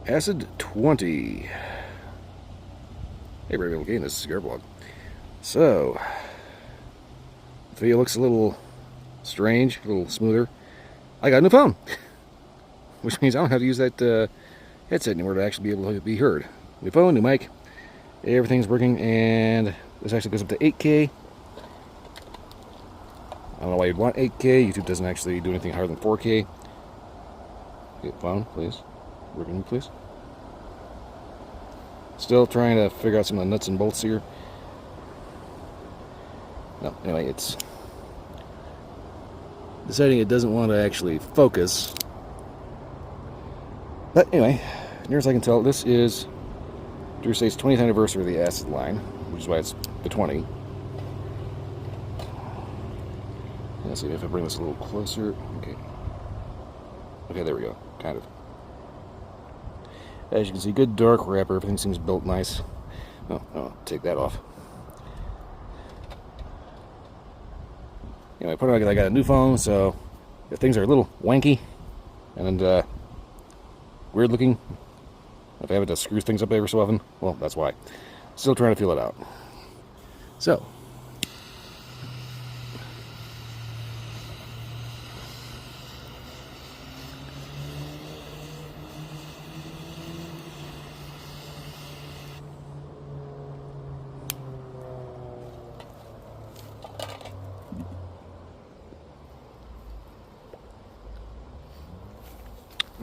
Acid 20. Hey, Brave Game, this is Cigar Blog. So, the video looks a little strange, a little smoother. I got a new phone, which means I don't have to use that headset anymore to actually be able to be heard. New phone, new mic, everything's working, and this actually goes up to 8K. I don't know why you'd want 8K. YouTube doesn't actually do anything higher than 4K. Okay, phone, please. Working, please. Still trying to figure out some of the nuts and bolts here. No, anyway, it's deciding it doesn't want to actually focus. But anyway, near as I can tell, this is Drew State's 20th anniversary of the acid line, which is why it's the 20. Let's see if I bring this a little closer. Okay. Okay, there we go. Kind of. As you can see, good dark wrapper. Everything seems built nice. Oh, take that off. Anyway, I got a new phone, so if things are a little wanky and weird looking, if I have to screw things up every so often, well, that's why. Still trying to feel it out. So,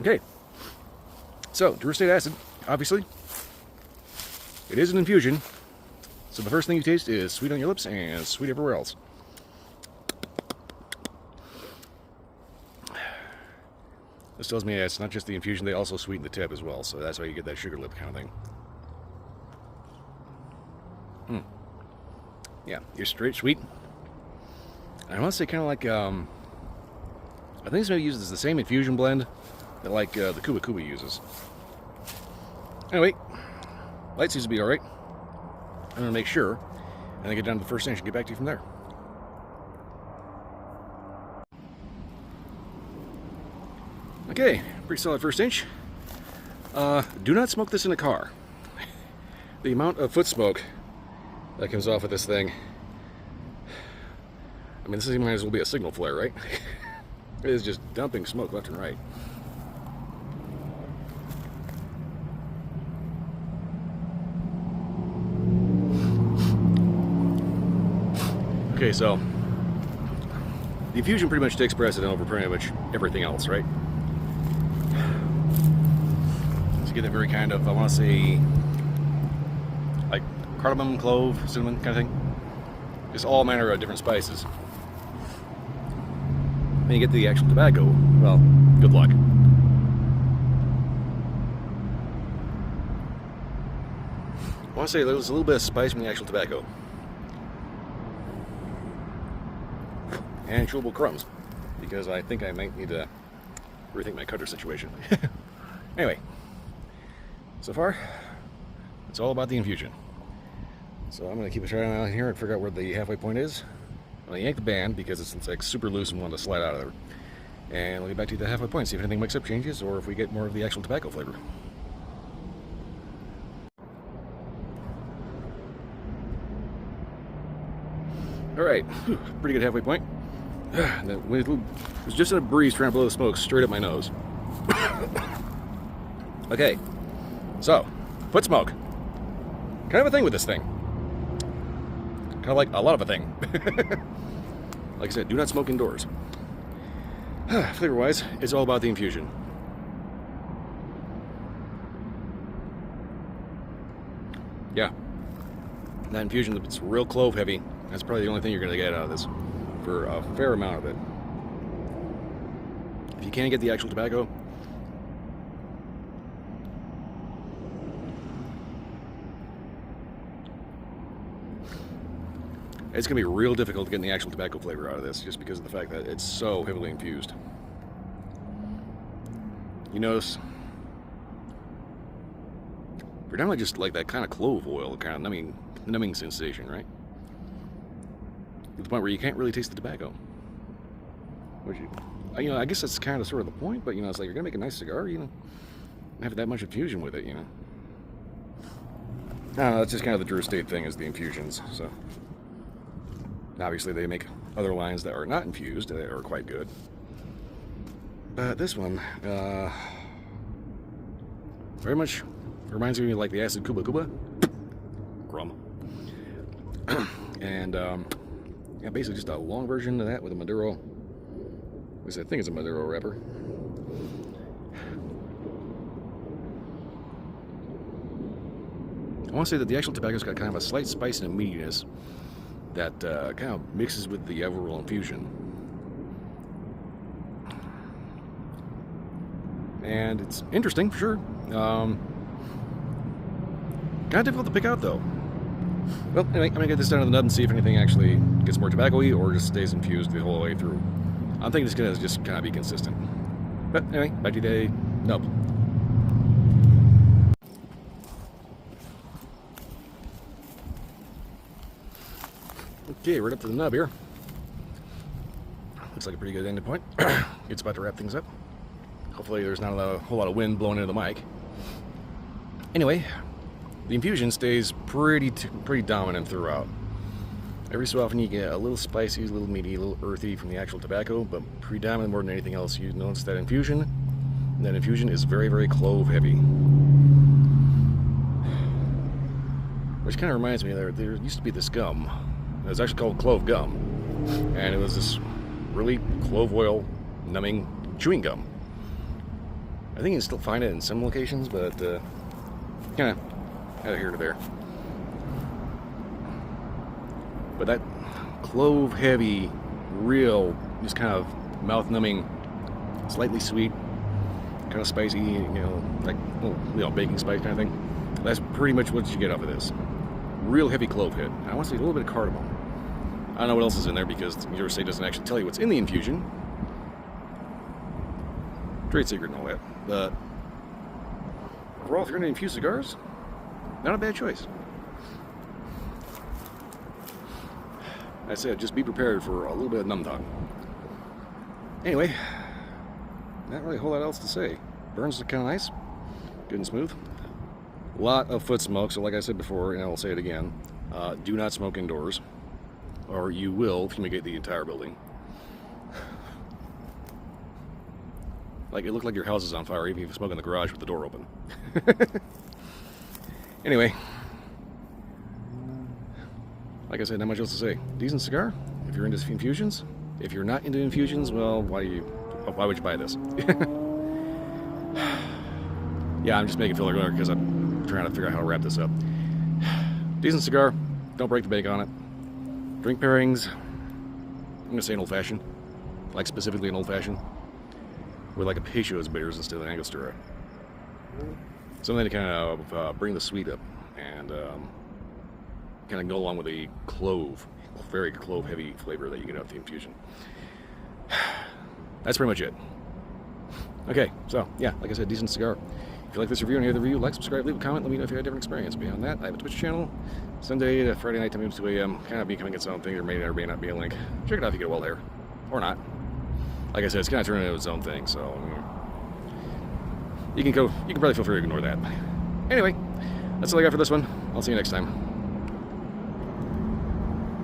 okay, so Drew State acid, obviously, it is an infusion, so the first thing you taste is sweet on your lips and sweet everywhere else. This tells me it's not just the infusion, they also sweeten the tip as well, so that's why you get that sugar lip kind of thing. Yeah, you're straight sweet. And I want to say kind of like, I think this maybe uses the same infusion blend that like the Cuba Cuba uses. Anyway, light seems to be alright. I'm going to make sure, and then get down to the first inch and get back to you from there. Okay, pretty solid first inch. Do not smoke this in a car. The amount of foot smoke that comes off of this thing, I mean, this might as well be a signal flare, right? It is just dumping smoke left and right. Okay, so the infusion pretty much takes precedent over pretty much everything else, right? So you get that very kind of, I want to say, like cardamom, clove, cinnamon kind of thing. Just all manner of different spices. When you get the actual tobacco, well, good luck. I want to say there's a little bit of spice from the actual tobacco. And chewable crumbs, because I think I might need to rethink my cutter situation. Anyway, so far, it's all about the infusion. So I'm going to keep a try out here and figure out where the halfway point is. I'm going to yank the band because it's like super loose and want to slide out of there. And we'll get back to the halfway point, see if anything makes up changes or if we get more of the actual tobacco flavor. Alright, pretty good halfway point. It was just in a breeze trying to blow the smoke straight up my nose. Okay, so, foot smoke. Kind of a thing with this thing. Kind of like a lot of a thing. Like I said, do not smoke indoors. Flavor-wise, it's all about the infusion. Yeah. That infusion, it's real clove heavy. That's probably the only thing you're going to get out of this for a fair amount of it. If you can't get the actual tobacco, it's going to be real difficult getting the actual tobacco flavor out of this just because of the fact that it's so heavily infused. You notice predominantly just like that kind of clove oil, kind of numbing sensation, right? To the point where you can't really taste the tobacco. Which, I guess that's kind of sort of the point, but it's like you're gonna make a nice cigar, have that much infusion with it, you know. I don't know, that's just kind of the Drew Estate thing, is the infusions. So obviously they make other lines that are not infused that are quite good. But this one, very much reminds me of like the Acid Cuba Cuba. Grum. And yeah, basically just a long version of that with a Maduro. At least I think it's a Maduro wrapper. I want to say that the actual tobacco's got kind of a slight spice and a meatiness that kind of mixes with the overall infusion. And it's interesting, for sure. Kind of difficult to pick out, though. Well, anyway, I'm going to get this down to the nub and see if anything actually gets more tobacco-y or just stays infused the whole way through. I'm thinking it's going to just kind of be consistent. But anyway, back to the nub. Okay, right up to the nub here. Looks like a pretty good ending point. It's about to wrap things up. Hopefully there's not a whole lot of wind blowing into the mic. Anyway, the infusion stays pretty dominant throughout. Every so often you get a little spicy, a little meaty, a little earthy from the actual tobacco, but predominant more than anything else, you notice that infusion. And that infusion is very, very clove heavy. Which kind of reminds me, there used to be this gum. It was actually called Clove gum. And it was this really clove oil numbing chewing gum. I think you can still find it in some locations, but kind of out of here to there. But that clove heavy, real, just kind of mouth numbing, slightly sweet, kind of spicy, you know, like baking spice kind of thing. That's pretty much what you get off of this. Real heavy clove hit. I want to say a little bit of cardamom. I don't know what else is in there because Drew Estate doesn't actually tell you what's in the infusion. Trade secret and all that. But overall, if you're going to infuse cigars, not a bad choice. I said, just be prepared for a little bit of num tongue. Anyway, not really a whole lot else to say. Burns look kind of nice, good and smooth. A lot of foot smoke, so like I said before, and I'll say it again, do not smoke indoors, or you will fumigate the entire building. Like, it looked like your house is on fire, even if you smoke in the garage with the door open. Anyway, like I said, not much else to say. Decent cigar, if you're into infusions. If you're not into infusions, well, why would you buy this? Yeah, I'm just making filler because I'm trying to figure out how to wrap this up. Decent cigar, don't break the bank on it. Drink pairings, I'm gonna say an old-fashioned, like specifically an old-fashioned, with like a Peychaud's bitters instead of an Angostura. Something to kind of bring the sweet up and kind of go along with a clove, very clove-heavy flavor that you get out of the infusion. That's pretty much it. Okay, so yeah, like I said, decent cigar. If you like this review and hear the review, like, subscribe, leave a comment, let me know if you had a different experience. Beyond that, I have a Twitch channel, Sunday to Friday night, 10 a.m. to 2 a.m. Kind of becoming its own thing. There may or may not be a link. Check it out if you get well there, or not. Like I said, it's kind of turning into its own thing, so you can probably feel free to ignore that. Anyway, that's all I got for this one. I'll see you next time.